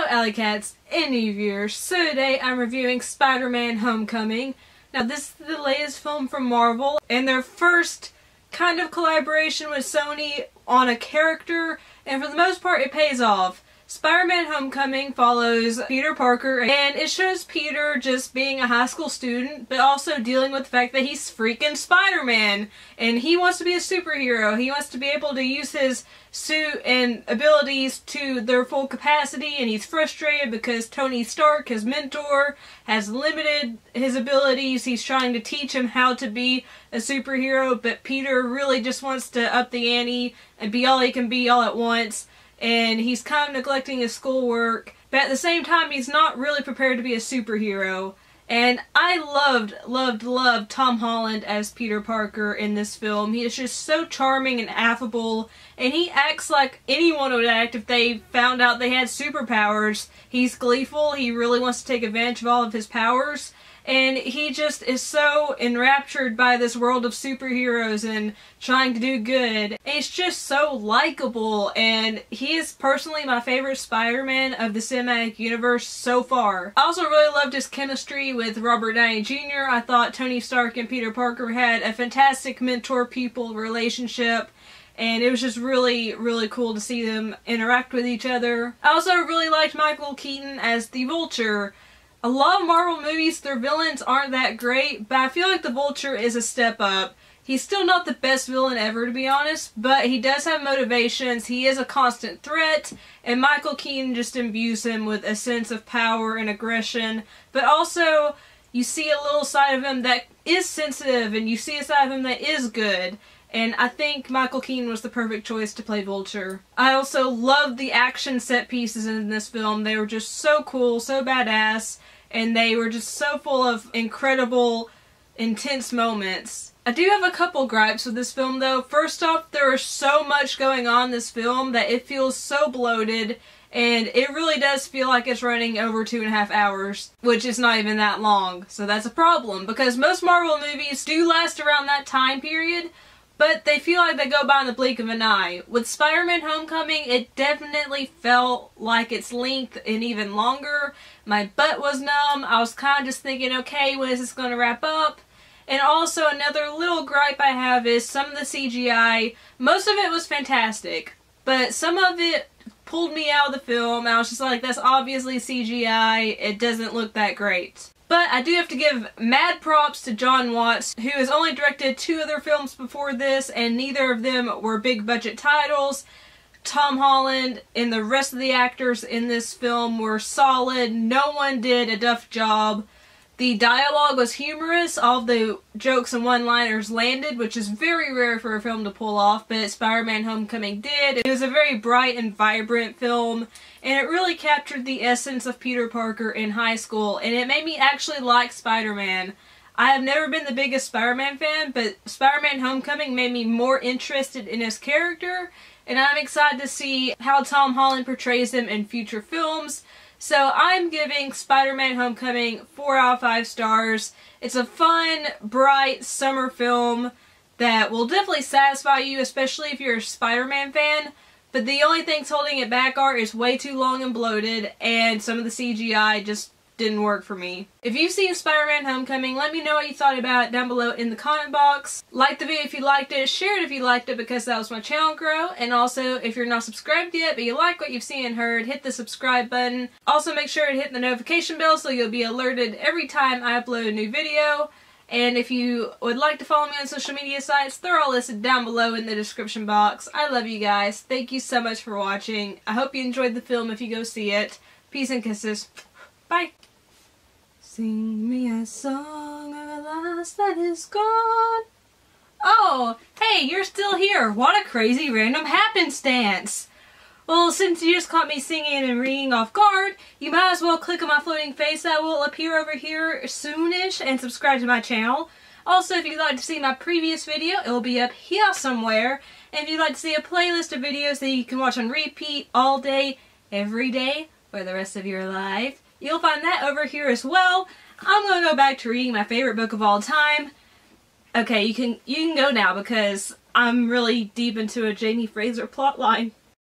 Alycats and new viewers. So today I'm reviewing Spider-Man Homecoming. Now this is the latest film from Marvel and their first kind of collaboration with Sony on a character, and for the most part it pays off. Spider-Man Homecoming follows Peter Parker, and it shows Peter just being a high school student, but also dealing with the fact that he's freaking Spider-Man, and he wants to be a superhero. He wants to be able to use his suit and abilities to their full capacity, and he's frustrated because Tony Stark, his mentor, has limited his abilities. He's trying to teach him how to be a superhero, but Peter really just wants to up the ante and be all he can be all at once. And he's kind of neglecting his schoolwork, but at the same time he's not really prepared to be a superhero. And I loved Tom Holland as Peter Parker in this film. He is just so charming and affable, and he acts like anyone would act if they found out they had superpowers. He's gleeful, he really wants to take advantage of all of his powers, and he just is so enraptured by this world of superheroes and trying to do good. And he's just so likable, and he is personally my favorite Spider-Man of the cinematic universe so far. I also really loved his chemistry with Robert Downey Jr. I thought Tony Stark and Peter Parker had a fantastic mentor-pupil relationship, and it was just really cool to see them interact with each other. I also really liked Michael Keaton as the Vulture. A lot of Marvel movies, their villains aren't that great, but I feel like the Vulture is a step up. He's still not the best villain ever, to be honest, but he does have motivations, he is a constant threat, and Michael Keaton just imbues him with a sense of power and aggression, but also you see a little side of him that is sensitive, and you see a side of him that is good. And I think Michael Keaton was the perfect choice to play Vulture. I also loved the action set pieces in this film. They were just so cool, so badass, and they were just so full of incredible, intense moments. I do have a couple gripes with this film though. First off, there is so much going on in this film that it feels so bloated, and it really does feel like it's running over 2.5 hours, which is not even that long. So that's a problem, because most Marvel movies do last around that time period, but they feel like they go by in the blink of an eye. With Spider-Man Homecoming, it definitely felt like its length and even longer. My butt was numb. I was kind of just thinking, okay, when is this going to wrap up? And also another little gripe I have is some of the CGI. Most of it was fantastic, but some of it pulled me out of the film. I was just like, that's obviously CGI. It doesn't look that great. But I do have to give mad props to Jon Watts, who has only directed 2 other films before this, and neither of them were big budget titles. Tom Holland and the rest of the actors in this film were solid. No one did a duff job. The dialogue was humorous. All the jokes and one-liners landed, which is very rare for a film to pull off, but Spider-Man Homecoming did. It was a very bright and vibrant film, and it really captured the essence of Peter Parker in high school, and it made me actually like Spider-Man. I have never been the biggest Spider-Man fan, but Spider-Man Homecoming made me more interested in his character, and I'm excited to see how Tom Holland portrays him in future films. So I'm giving Spider-Man Homecoming 4 out of 5 stars. It's a fun, bright summer film that will definitely satisfy you, especially if you're a Spider-Man fan. But the only things holding it back are it's way too long and bloated, and some of the CGI just didn't work for me. If you've seen Spider-Man Homecoming, let me know what you thought about it down below in the comment box. Like the video if you liked it, share it if you liked it because that helps my channel grow, and also if you're not subscribed yet but you like what you've seen and heard, hit the subscribe button. Also make sure to hit the notification bell so you'll be alerted every time I upload a new video. And if you would like to follow me on social media sites, they're all listed down below in the description box. I love you guys. Thank you so much for watching. I hope you enjoyed the film if you go see it. Peace and kisses. Bye. Sing me a song of a lost that is gone. Oh, hey, you're still here. What a crazy random happenstance. Well, since you just caught me singing and reading off guard, you might as well click on my floating face that will appear over here soonish and subscribe to my channel. Also, if you'd like to see my previous video, it will be up here somewhere. And if you'd like to see a playlist of videos that you can watch on repeat all day, every day, for the rest of your life, you'll find that over here as well. I'm going to go back to reading my favorite book of all time. Okay, you can go now because I'm really deep into a Jamie Fraser plotline.